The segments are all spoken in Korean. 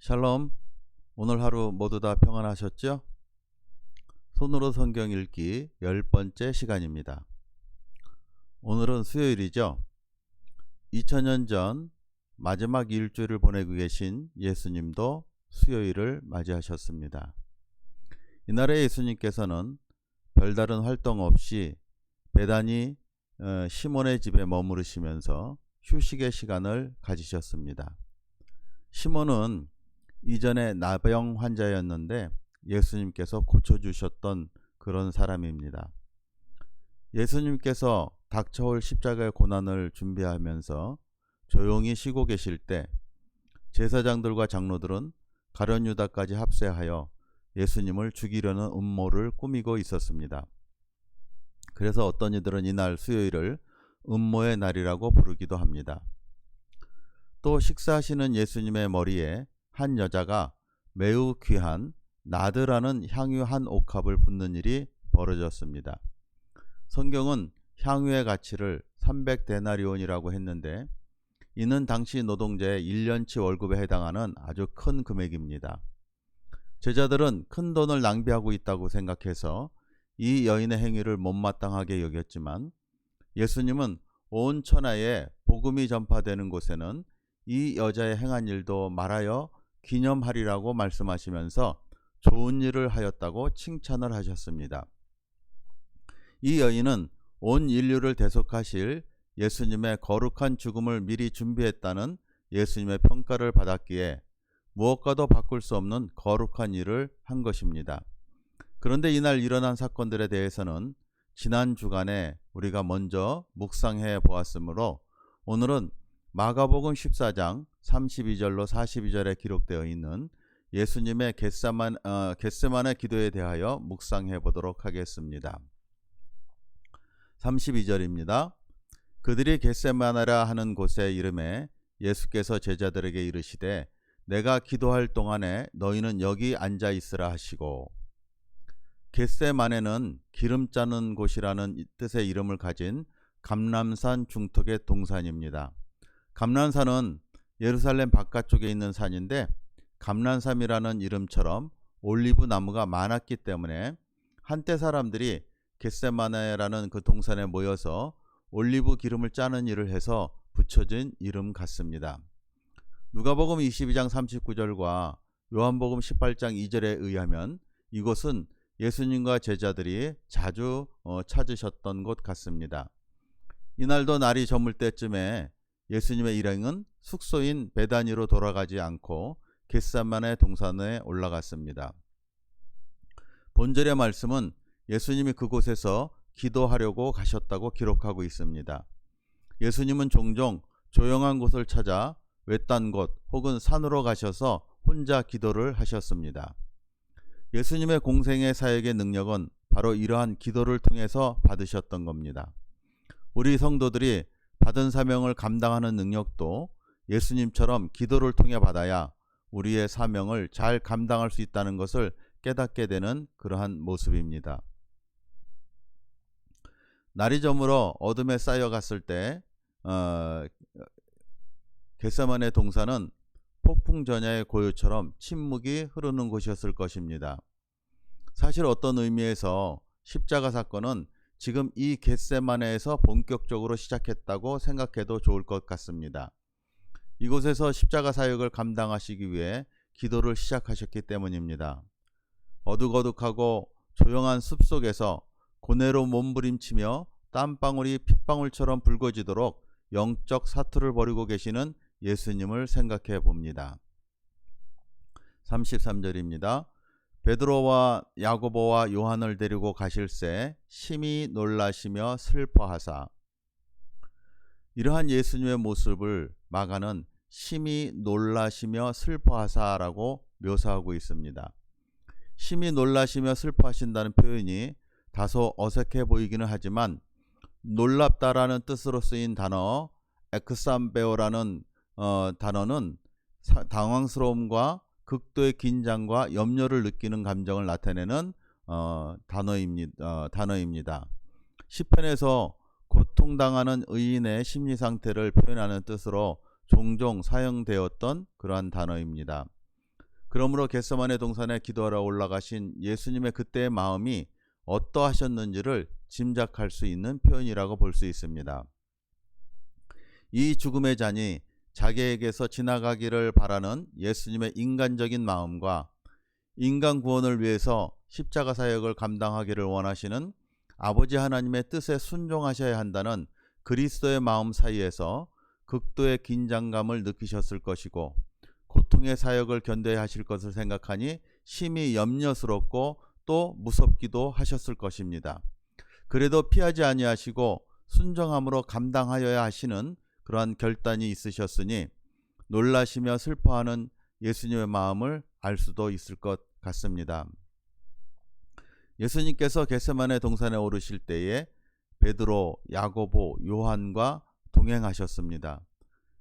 샬롬. 오늘 하루 모두 다 평안하셨죠? 손으로 성경 읽기 10번째 시간입니다. 오늘은 수요일이죠. 2000년 전 마지막 일주일을 보내고 계신 예수님도 수요일을 맞이하셨습니다. 이날에 예수님께서는 별다른 활동 없이 베다니 시몬의 집에 머무르시면서 휴식의 시간을 가지셨습니다. 시몬은 이전에 나병 환자였는데 예수님께서 고쳐주셨던 그런 사람입니다. 예수님께서 닥쳐올 십자가의 고난을 준비하면서 조용히 쉬고 계실 때 제사장들과 장로들은 가룟 유다까지 합세하여 예수님을 죽이려는 음모를 꾸미고 있었습니다. 그래서 어떤 이들은 이날 수요일을 음모의 날이라고 부르기도 합니다. 또 식사하시는 예수님의 머리에 한 여자가 매우 귀한 나드라는 향유 한 옥합을 붓는 일이 벌어졌습니다. 성경은 향유의 가치를 300데나리온이라고 했는데 이는 당시 노동자의 1년치 월급에 해당하는 아주 큰 금액입니다. 제자들은 큰 돈을 낭비하고 있다고 생각해서 이 여인의 행위를 못마땅하게 여겼지만 예수님은 온 천하에 복음이 전파되는 곳에는 이 여자의 행한 일도 말하여 기념하리라고 말씀하시면서 좋은 일을 하였다고 칭찬을 하셨습니다. 이 여인은 온 인류를 대속하실 예수님의 거룩한 죽음을 미리 준비했다는 예수님의 평가를 받았기에 무엇과도 바꿀 수 없는 거룩한 일을 한 것입니다. 그런데 이날 일어난 사건들에 대해서는 지난 주간에 우리가 먼저 묵상해 보았으므로 오늘은 마가복음 14장 32절로 42절에 기록되어 있는 예수님의 겟세마네 기도에 대하여 묵상해 보도록 하겠습니다. 32절입니다. 그들이 겟세마네라 하는 곳의 이름에 예수께서 제자들에게 이르시되 내가 기도할 동안에 너희는 여기 앉아 있으라 하시고, 겟세마네는 기름 짜는 곳이라는 뜻의 이름을 가진 감람산 중턱의 동산입니다. 감람산은 예루살렘 바깥쪽에 있는 산인데 감람산이라는 이름처럼 올리브 나무가 많았기 때문에 한때 사람들이 겟세마네라는 그 동산에 모여서 올리브 기름을 짜는 일을 해서 붙여진 이름 같습니다. 누가복음 22장 39절과 요한복음 18장 2절에 의하면 이곳은 예수님과 제자들이 자주 찾으셨던 곳 같습니다. 이날도 날이 저물 때쯤에 예수님의 일행은 숙소인 베다니로 돌아가지 않고 겟세마네 동산에 올라갔습니다. 본절의 말씀은 예수님이 그곳에서 기도하려고 가셨다고 기록하고 있습니다. 예수님은 종종 조용한 곳을 찾아 외딴 곳 혹은 산으로 가셔서 혼자 기도를 하셨습니다. 예수님의 공생의 사역의 능력은 바로 이러한 기도를 통해서 받으셨던 겁니다. 우리 성도들이 받은 사명을 감당하는 능력도 예수님처럼 기도를 통해 받아야 우리의 사명을 잘 감당할 수 있다는 것을 깨닫게 되는 그러한 모습입니다. 날이 저물어 어둠에 쌓여갔을 때 겟세마네 동산은 폭풍 전야의 고요처럼 침묵이 흐르는 곳이었을 것입니다. 사실 어떤 의미에서 십자가 사건은 지금 이 겟세마네에서 본격적으로 시작했다고 생각해도 좋을 것 같습니다. 이곳에서 십자가 사역을 감당하시기 위해 기도를 시작하셨기 때문입니다. 어둑어둑하고 조용한 숲속에서 고뇌로 몸부림치며 땀방울이 핏방울처럼 붉어지도록 영적 사투를 벌이고 계시는 예수님을 생각해 봅니다. 33절입니다. 베드로와 야고보와 요한을 데리고 가실새 심히 놀라시며 슬퍼하사. 이러한 예수님의 모습을 마가는 심히 놀라시며 슬퍼하사라고 묘사하고 있습니다. 심히 놀라시며 슬퍼하신다는 표현이 다소 어색해 보이기는 하지만 놀랍다라는 뜻으로 쓰인 단어 엑삼베오라는 단어는 당황스러움과 극도의 긴장과 염려를 느끼는 감정을 나타내는 단어입니다. 시편에서 고통당하는 의인의 심리 상태를 표현하는 뜻으로 종종 사용되었던 그러한 단어입니다. 그러므로 겟세마네 동산에 기도하러 올라가신 예수님의 그때의 마음이 어떠하셨는지를 짐작할 수 있는 표현이라고 볼 수 있습니다. 이 죽음의 잔이 자기에게서 지나가기를 바라는 예수님의 인간적인 마음과 인간 구원을 위해서 십자가 사역을 감당하기를 원하시는 아버지 하나님의 뜻에 순종하셔야 한다는 그리스도의 마음 사이에서 극도의 긴장감을 느끼셨을 것이고, 고통의 사역을 견뎌야 하실 것을 생각하니 심히 염려스럽고 또 무섭기도 하셨을 것입니다. 그래도 피하지 아니하시고 순정함으로 감당하여야 하시는 그러한 결단이 있으셨으니 놀라시며 슬퍼하는 예수님의 마음을 알 수도 있을 것 같습니다. 예수님께서 겟세마네 동산에 오르실 때에 베드로, 야고보, 요한과 동행하셨습니다.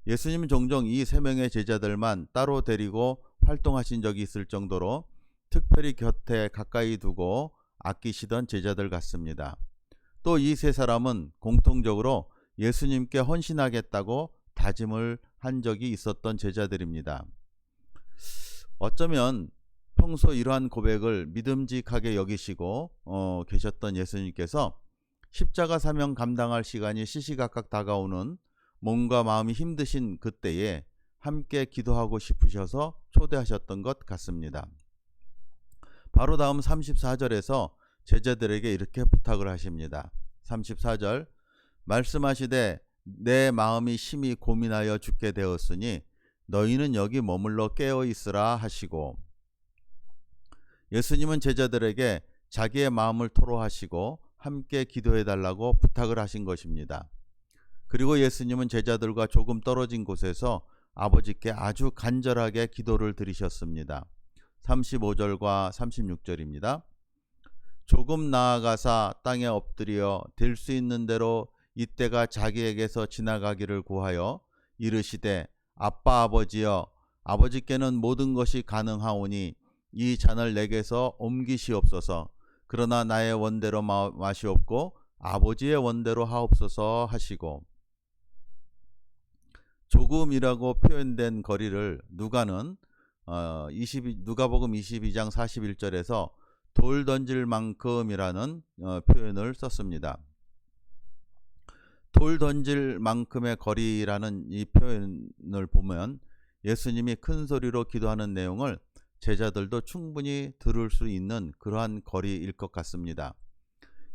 예수님은 종종 이 세 명의 제자들만 따로 데리고 활동하신 적이 있을 정도로 특별히 곁에 가까이 두고 아끼시던 제자들 같습니다. 또 이 세 사람은 공통적으로 예수님께 헌신하겠다고 다짐을 한 적이 있었던 제자들입니다. 어쩌면 평소 이러한 고백을 믿음직하게 여기시고 계셨던 예수님께서 십자가 사명 감당할 시간이 시시각각 다가오는 몸과 마음이 힘드신 그때에 함께 기도하고 싶으셔서 초대하셨던 것 같습니다. 바로 다음 34절에서 제자들에게 이렇게 부탁을 하십니다. 34절, 말씀하시되 내 마음이 심히 고민하여 죽게 되었으니 너희는 여기 머물러 깨어 있으라 하시고, 예수님은 제자들에게 자기의 마음을 토로하시고 함께 기도해 달라고 부탁을 하신 것입니다. 그리고 예수님은 제자들과 조금 떨어진 곳에서 아버지께 아주 간절하게 기도를 드리셨습니다. 35절과 36절입니다. 조금 나아가사 땅에 엎드려 될 수 있는 대로 이때가 자기에게서 지나가기를 구하여 이르시되 아빠 아버지여, 아버지께는 모든 것이 가능하오니 이 잔을 내게서 옮기시옵소서. 그러나 나의 원대로 마시옵고 아버지의 원대로 하옵소서 하시고, 조금이라고 표현된 거리를 누가는 누가복음 22장 41절에서 돌 던질 만큼이라는 표현을 썼습니다. 돌 던질 만큼의 거리라는 이 표현을 보면 예수님이 큰 소리로 기도하는 내용을 제자들도 충분히 들을 수 있는 그러한 거리일 것 같습니다.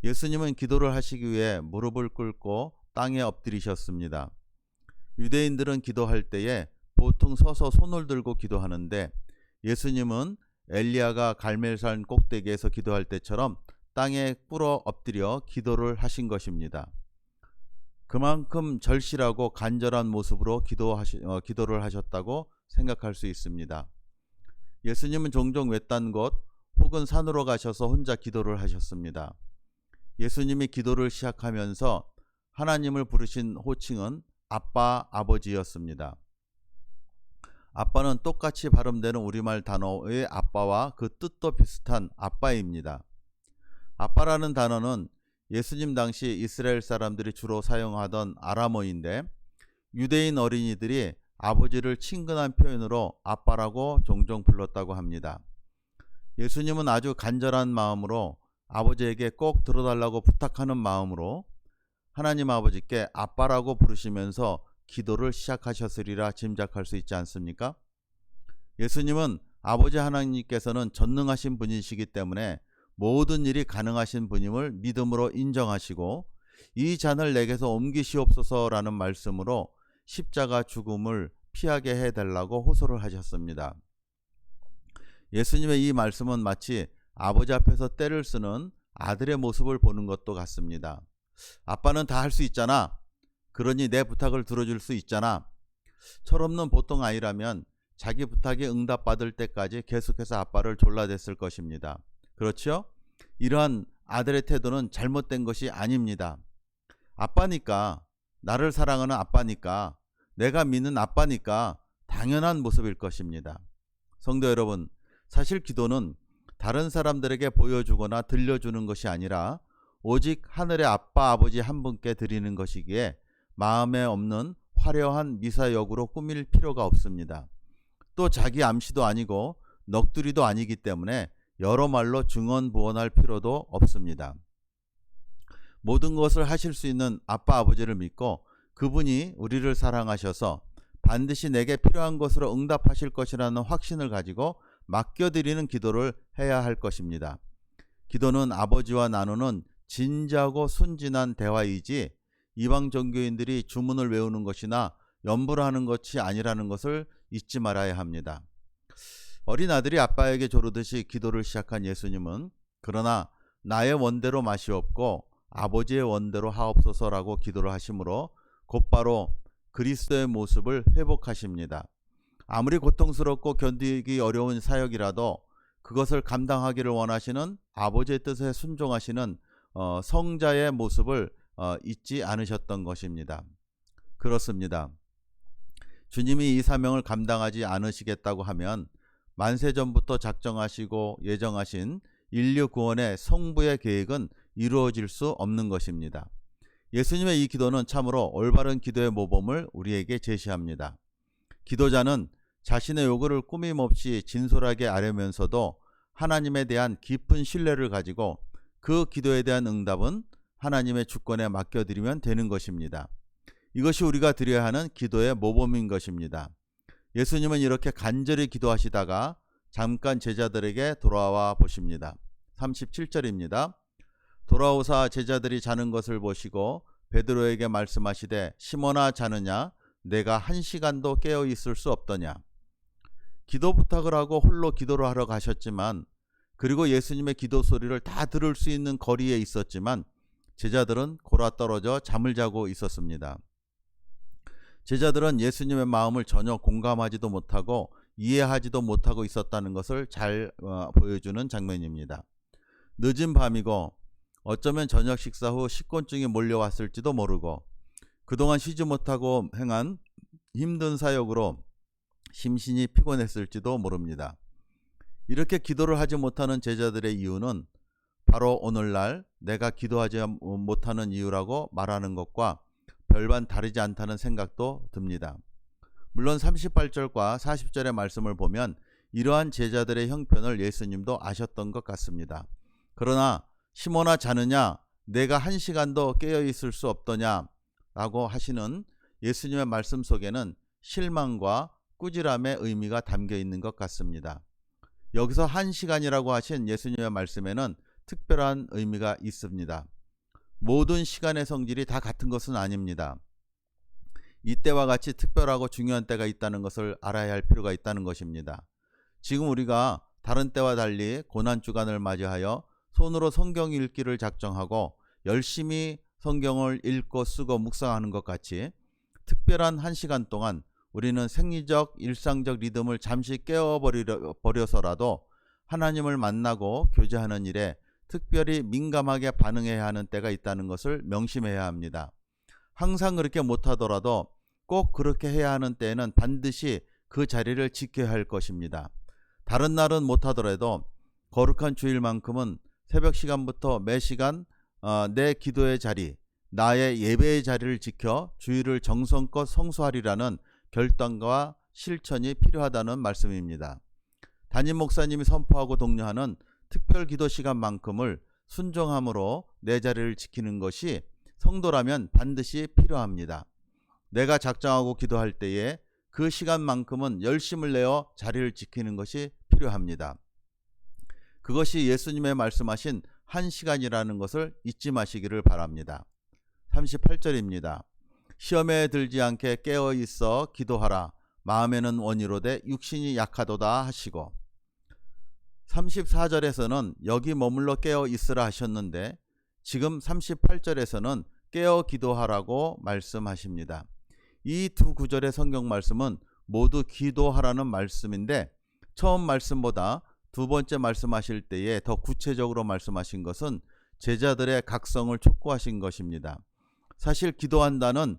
예수님은 기도를 하시기 위해 무릎을 꿇고 땅에 엎드리셨습니다. 유대인들은 기도할 때에 보통 서서 손을 들고 기도하는데 예수님은 엘리야가 갈멜산 꼭대기에서 기도할 때처럼 땅에 꿇어 엎드려 기도를 하신 것입니다. 그만큼 절실하고 간절한 모습으로 기도를 하셨다고 생각할 수 있습니다. 예수님은 종종 외딴 곳 혹은 산으로 가셔서 혼자 기도를 하셨습니다. 예수님이 기도를 시작하면서 하나님을 부르신 호칭은 아빠, 아버지였습니다. 아빠는 똑같이 발음되는 우리말 단어의 아빠와 그 뜻도 비슷한 아빠입니다. 아빠라는 단어는 예수님 당시 이스라엘 사람들이 주로 사용하던 아람어인데, 유대인 어린이들이 아버지를 친근한 표현으로 아빠라고 종종 불렀다고 합니다. 예수님은 아주 간절한 마음으로 아버지에게 꼭 들어달라고 부탁하는 마음으로 하나님 아버지께 아빠라고 부르시면서 기도를 시작하셨으리라 짐작할 수 있지 않습니까? 예수님은 아버지 하나님께서는 전능하신 분이시기 때문에 모든 일이 가능하신 분임을 믿음으로 인정하시고, 이 잔을 내게서 옮기시옵소서라는 말씀으로 십자가 죽음을 피하게 해달라고 호소를 하셨습니다. 예수님의 이 말씀은 마치 아버지 앞에서 때를 쓰는 아들의 모습을 보는 것도 같습니다. 아빠는 다 할 수 있잖아. 그러니 내 부탁을 들어줄 수 있잖아. 철없는 보통 아이라면 자기 부탁에 응답받을 때까지 계속해서 아빠를 졸라댔을 것입니다. 그렇죠? 이러한 아들의 태도는 잘못된 것이 아닙니다. 아빠니까, 나를 사랑하는 아빠니까, 내가 믿는 아빠니까 당연한 모습일 것입니다. 성도 여러분, 사실 기도는 다른 사람들에게 보여주거나 들려주는 것이 아니라 오직 하늘의 아빠 아버지 한 분께 드리는 것이기에 마음에 없는 화려한 미사역으로 꾸밀 필요가 없습니다. 또 자기 암시도 아니고 넋두리도 아니기 때문에 여러 말로 증언부언할 필요도 없습니다. 모든 것을 하실 수 있는 아빠 아버지를 믿고 그분이 우리를 사랑하셔서 반드시 내게 필요한 것으로 응답하실 것이라는 확신을 가지고 맡겨드리는 기도를 해야 할 것입니다. 기도는 아버지와 나누는 진지하고 순진한 대화이지 이방 종교인들이 주문을 외우는 것이나 연부를 하는 것이 아니라는 것을 잊지 말아야 합니다. 어린 아들이 아빠에게 조르듯이 기도를 시작한 예수님은 그러나 나의 원대로 마시옵고 아버지의 원대로 하옵소서라고 기도를 하시므로 곧바로 그리스도의 모습을 회복하십니다. 아무리 고통스럽고 견디기 어려운 사역이라도 그것을 감당하기를 원하시는 아버지의 뜻에 순종하시는 성자의 모습을 잊지 않으셨던 것입니다. 그렇습니다. 주님이 이 사명을 감당하지 않으시겠다고 하면 만세전부터 작정하시고 예정하신 인류 구원의 성부의 계획은 이루어질 수 없는 것입니다. 예수님의 이 기도는 참으로 올바른 기도의 모범을 우리에게 제시합니다. 기도자는 자신의 요구를 꾸밈없이 진솔하게 아뢰면서도 하나님에 대한 깊은 신뢰를 가지고 그 기도에 대한 응답은 하나님의 주권에 맡겨드리면 되는 것입니다. 이것이 우리가 드려야 하는 기도의 모범인 것입니다. 예수님은 이렇게 간절히 기도하시다가 잠깐 제자들에게 돌아와 보십니다. 37절입니다. 돌아오사 제자들이 자는 것을 보시고 베드로에게 말씀하시되 시몬아 자느냐 내가 1시간도 깨어 있을 수 없더냐. 기도 부탁을 하고 홀로 기도를 하러 가셨지만 그리고 예수님의 기도 소리를 다 들을 수 있는 거리에 있었지만 제자들은 골아떨어져 잠을 자고 있었습니다. 제자들은 예수님의 마음을 전혀 공감하지도 못하고 이해하지도 못하고 있었다는 것을 잘 보여주는 장면입니다. 늦은 밤이고 어쩌면 저녁 식사 후 식곤증이 몰려왔을지도 모르고 그동안 쉬지 못하고 행한 힘든 사역으로 심신이 피곤했을지도 모릅니다. 이렇게 기도를 하지 못하는 제자들의 이유는 바로 오늘날 내가 기도하지 못하는 이유라고 말하는 것과 별반 다르지 않다는 생각도 듭니다. 물론 38절과 40절의 말씀을 보면 이러한 제자들의 형편을 예수님도 아셨던 것 같습니다. 그러나 시몬아 자느냐 내가 1시간도 깨어 있을 수 없더냐 라고 하시는 예수님의 말씀 속에는 실망과 꾸지람의 의미가 담겨 있는 것 같습니다. 여기서 1시간이라고 하신 예수님의 말씀에는 특별한 의미가 있습니다. 모든 시간의 성질이 다 같은 것은 아닙니다. 이때와 같이 특별하고 중요한 때가 있다는 것을 알아야 할 필요가 있다는 것입니다. 지금 우리가 다른 때와 달리 고난주간을 맞이하여 손으로 성경 읽기를 작정하고 열심히 성경을 읽고 쓰고 묵상하는 것 같이 특별한 1시간 동안 우리는 생리적 일상적 리듬을 잠시 깨워버려서라도 하나님을 만나고 교제하는 일에 특별히 민감하게 반응해야 하는 때가 있다는 것을 명심해야 합니다. 항상 그렇게 못하더라도 꼭 그렇게 해야 하는 때에는 반드시 그 자리를 지켜야 할 것입니다. 다른 날은 못하더라도 거룩한 주일만큼은 새벽 시간부터 매 시간 내 기도의 자리, 나의 예배의 자리를 지켜 주일을 정성껏 성수하리라는 결단과 실천이 필요하다는 말씀입니다. 담임 목사님이 선포하고 독려하는 특별 기도 시간만큼을 순종함으로 내 자리를 지키는 것이 성도라면 반드시 필요합니다. 내가 작정하고 기도할 때에 그 시간만큼은 열심을 내어 자리를 지키는 것이 필요합니다. 그것이 예수님의 말씀하신 1시간이라는 것을 잊지 마시기를 바랍니다. 38절입니다. 시험에 들지 않게 깨어 있어 기도하라. 마음에는 원이로되 육신이 약하도다 하시고 34절에서는 여기 머물러 깨어 있으라 하셨는데 지금 38절에서는 깨어 기도하라고 말씀하십니다. 이 두 구절의 성경 말씀은 모두 기도하라는 말씀인데 처음 말씀보다 두 번째 말씀하실 때에 더 구체적으로 말씀하신 것은 제자들의 각성을 촉구하신 것입니다. 사실 기도한다는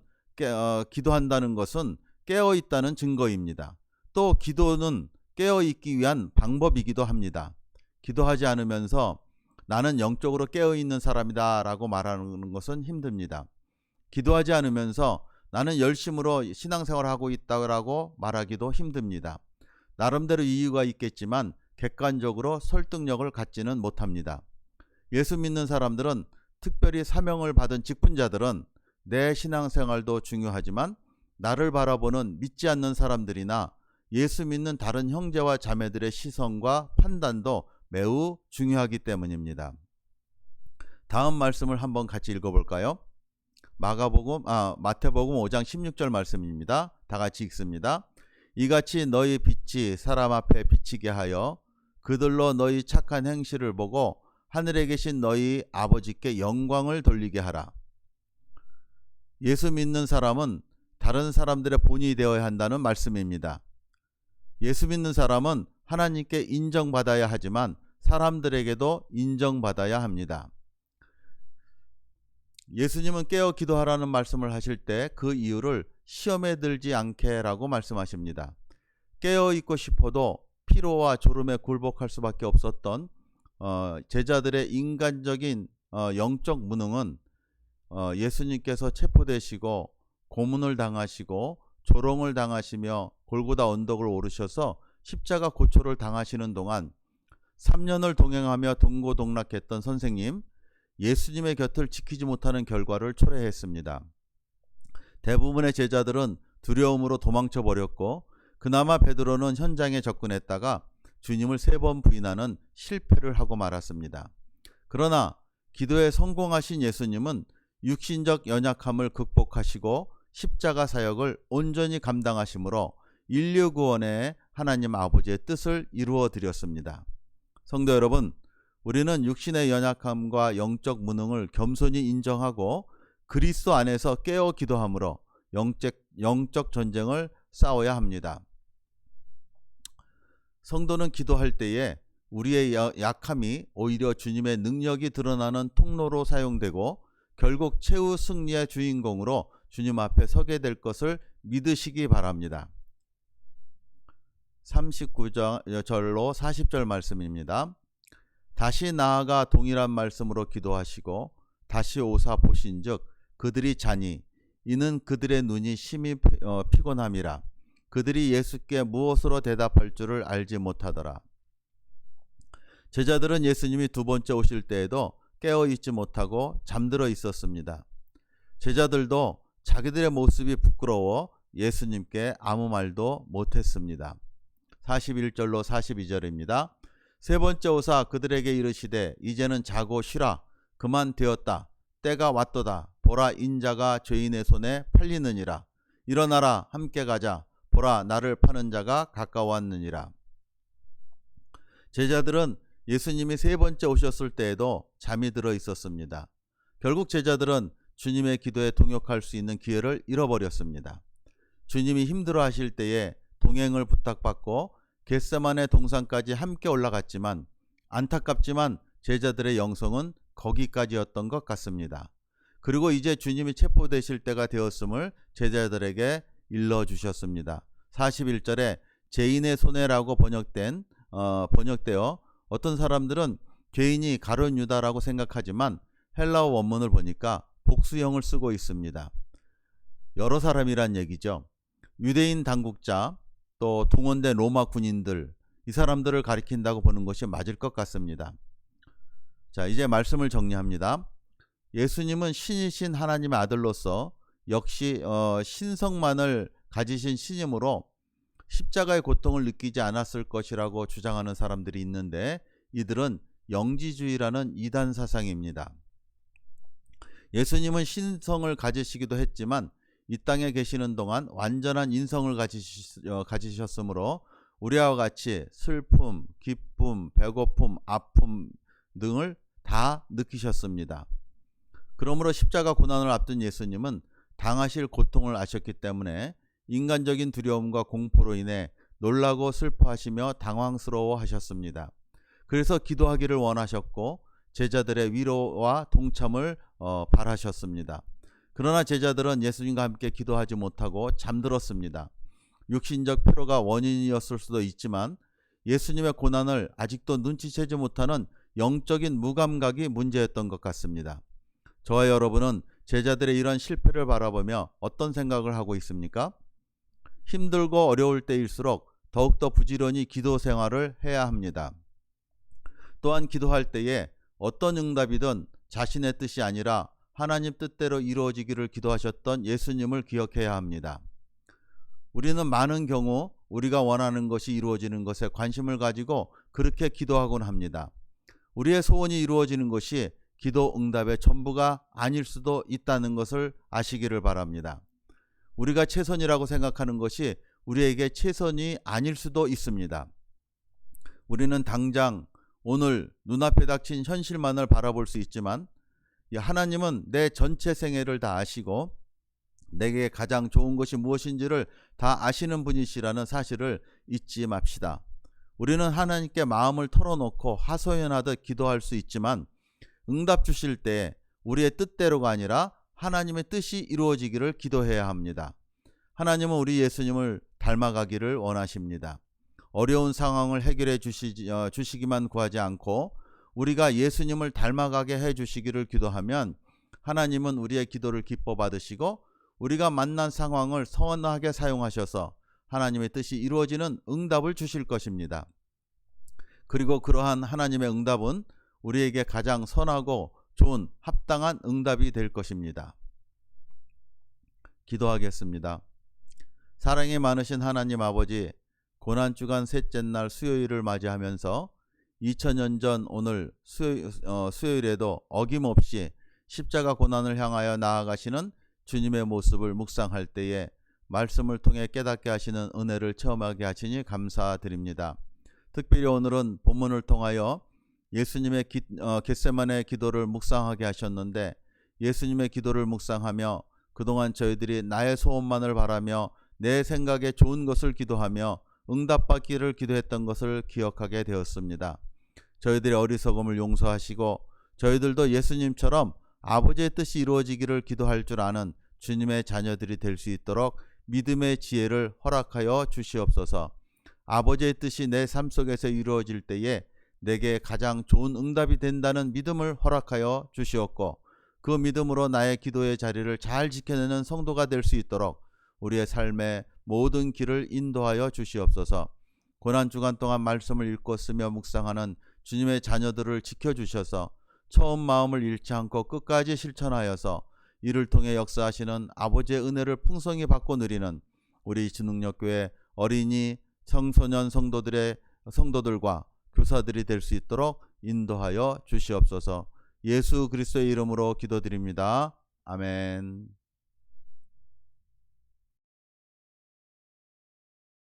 것은 깨어있다는 증거입니다. 또 기도는 깨어있기 위한 방법이기도 합니다. 기도하지 않으면서 나는 영적으로 깨어있는 사람이다 라고 말하는 것은 힘듭니다. 기도하지 않으면서 나는 열심으로 신앙생활을 하고 있다고 말하기도 힘듭니다. 나름대로 이유가 있겠지만 객관적으로 설득력을 갖지는 못합니다. 예수 믿는 사람들은, 특별히 사명을 받은 직분자들은 내 신앙생활도 중요하지만 나를 바라보는 믿지 않는 사람들이나 예수 믿는 다른 형제와 자매들의 시선과 판단도 매우 중요하기 때문입니다. 다음 말씀을 한번 같이 읽어볼까요? 마태복음 5장 16절 말씀입니다. 다 같이 읽습니다. 이같이 너희 빛이 사람 앞에 비치게 하여 그들로 너희 착한 행실을 보고 하늘에 계신 너희 아버지께 영광을 돌리게 하라. 예수 믿는 사람은 다른 사람들의 본이 되어야 한다는 말씀입니다. 예수 믿는 사람은 하나님께 인정받아야 하지만 사람들에게도 인정받아야 합니다. 예수님은 깨어 기도하라는 말씀을 하실 때 그 이유를 시험에 들지 않게 라고 말씀하십니다. 깨어 있고 싶어도 피로와 졸음에 굴복할 수밖에 없었던 제자들의 인간적인 영적 무능은 예수님께서 체포되시고 고문을 당하시고 조롱을 당하시며 골고다 언덕을 오르셔서 십자가 고초를 당하시는 동안 3년을 동행하며 동고동락했던 선생님, 예수님의 곁을 지키지 못하는 결과를 초래했습니다. 대부분의 제자들은 두려움으로 도망쳐 버렸고, 그나마 베드로는 현장에 접근했다가 주님을 3번 부인하는 실패를 하고 말았습니다. 그러나 기도에 성공하신 예수님은 육신적 연약함을 극복하시고 십자가 사역을 온전히 감당하심으로 인류 구원의 하나님 아버지의 뜻을 이루어 드렸습니다. 성도 여러분, 우리는 육신의 연약함과 영적 무능을 겸손히 인정하고 그리스도 안에서 깨어 기도함으로 영적 전쟁을 싸워야 합니다. 성도는 기도할 때에 우리의 약함이 오히려 주님의 능력이 드러나는 통로로 사용되고 결국 최후 승리의 주인공으로 주님 앞에 서게 될 것을 믿으시기 바랍니다. 39절로 40절 말씀입니다. 다시 나아가 동일한 말씀으로 기도하시고 다시 오사 보신즉 그들이 자니 이는 그들의 눈이 심히 피곤함이라. 그들이 예수께 무엇으로 대답할 줄을 알지 못하더라. 제자들은 예수님이 2번째 오실 때에도 깨어 있지 못하고 잠들어 있었습니다. 제자들도 자기들의 모습이 부끄러워 예수님께 아무 말도 못했습니다. 41절로 42절입니다. 3번째 오사 그들에게 이르시되 이제는 자고 쉬라. 그만 되었다. 때가 왔도다. 보라, 인자가 죄인의 손에 팔리느니라. 일어나라, 함께 가자. 보라, 나를 파는 자가 가까웠느니라. 제자들은 예수님이 3번째 오셨을 때에도 잠이 들어 있었습니다. 결국 제자들은 주님의 기도에 동역할 수 있는 기회를 잃어버렸습니다. 주님이 힘들어 하실 때에 동행을 부탁받고 겟세마네 동산까지 함께 올라갔지만 안타깝지만 제자들의 영성은 거기까지였던 것 같습니다. 그리고 이제 주님이 체포되실 때가 되었음을 제자들에게 일러주셨습니다. 41절에 죄인의 손해라고 번역되어 어떤 사람들은 죄인이 가룟 유다라고 생각하지만 헬라어 원문을 보니까 복수형을 쓰고 있습니다. 여러 사람이란 얘기죠. 유대인 당국자, 또 동원된 로마 군인들, 이 사람들을 가리킨다고 보는 것이 맞을 것 같습니다. 자, 이제 말씀을 정리합니다. 예수님은 신이신 하나님의 아들로서 역시 신성만을 가지신 신이므로 십자가의 고통을 느끼지 않았을 것이라고 주장하는 사람들이 있는데 이들은 영지주의라는 이단 사상입니다. 예수님은 신성을 가지시기도 했지만 이 땅에 계시는 동안 완전한 인성을 가지셨으므로 우리와 같이 슬픔, 기쁨, 배고픔, 아픔 등을 다 느끼셨습니다. 그러므로 십자가 고난을 앞둔 예수님은 당하실 고통을 아셨기 때문에 인간적인 두려움과 공포로 인해 놀라고 슬퍼하시며 당황스러워 하셨습니다. 그래서 기도하기를 원하셨고 제자들의 위로와 동참을 바라셨습니다. 그러나 제자들은 예수님과 함께 기도하지 못하고 잠들었습니다. 육신적 피로가 원인이었을 수도 있지만 예수님의 고난을 아직도 눈치채지 못하는 영적인 무감각이 문제였던 것 같습니다. 저와 여러분은 제자들의 이런 실패를 바라보며 어떤 생각을 하고 있습니까? 힘들고 어려울 때일수록 더욱더 부지런히 기도 생활을 해야 합니다. 또한 기도할 때에 어떤 응답이든 자신의 뜻이 아니라 하나님 뜻대로 이루어지기를 기도하셨던 예수님을 기억해야 합니다. 우리는 많은 경우 우리가 원하는 것이 이루어지는 것에 관심을 가지고 그렇게 기도하곤 합니다. 우리의 소원이 이루어지는 것이 기도 응답의 전부가 아닐 수도 있다는 것을 아시기를 바랍니다. 우리가 최선이라고 생각하는 것이 우리에게 최선이 아닐 수도 있습니다. 우리는 당장 오늘 눈앞에 닥친 현실만을 바라볼 수 있지만 하나님은 내 전체 생애를 다 아시고 내게 가장 좋은 것이 무엇인지를 다 아시는 분이시라는 사실을 잊지 맙시다. 우리는 하나님께 마음을 털어놓고 하소연하듯 기도할 수 있지만 응답 주실 때 우리의 뜻대로가 아니라 하나님의 뜻이 이루어지기를 기도해야 합니다. 하나님은 우리 예수님을 닮아가기를 원하십니다. 어려운 상황을 해결해 주시기만 구하지 않고 우리가 예수님을 닮아가게 해 주시기를 기도하면 하나님은 우리의 기도를 기뻐 받으시고 우리가 만난 상황을 선하게 사용하셔서 하나님의 뜻이 이루어지는 응답을 주실 것입니다. 그리고 그러한 하나님의 응답은 우리에게 가장 선하고 좋은 합당한 응답이 될 것입니다. 기도하겠습니다. 사랑이 많으신 하나님 아버지, 고난주간 셋째 날 수요일을 맞이하면서 2000년 전 오늘 수요일에도 어김없이 십자가 고난을 향하여 나아가시는 주님의 모습을 묵상할 때에 말씀을 통해 깨닫게 하시는 은혜를 체험하게 하시니 감사드립니다. 특별히 오늘은 본문을 통하여 예수님의 겟세마네 기도를 묵상하게 하셨는데 예수님의 기도를 묵상하며 그동안 저희들이 나의 소원만을 바라며 내 생각에 좋은 것을 기도하며 응답받기를 기도했던 것을 기억하게 되었습니다. 저희들의 어리석음을 용서하시고 저희들도 예수님처럼 아버지의 뜻이 이루어지기를 기도할 줄 아는 주님의 자녀들이 될 수 있도록 믿음의 지혜를 허락하여 주시옵소서. 아버지의 뜻이 내 삶 속에서 이루어질 때에 내게 가장 좋은 응답이 된다는 믿음을 허락하여 주시옵고 그 믿음으로 나의 기도의 자리를 잘 지켜내는 성도가 될 수 있도록 우리의 삶의 모든 길을 인도하여 주시옵소서. 고난주간 동안 말씀을 읽고 쓰며 묵상하는 주님의 자녀들을 지켜주셔서 처음 마음을 잃지 않고 끝까지 실천하여서 이를 통해 역사하시는 아버지의 은혜를 풍성히 받고 누리는 우리 진흥역교회 어린이 청소년 성도들과 교사들이 될 수 있도록 인도하여 주시옵소서. 예수 그리스도의 이름으로 기도드립니다. 아멘.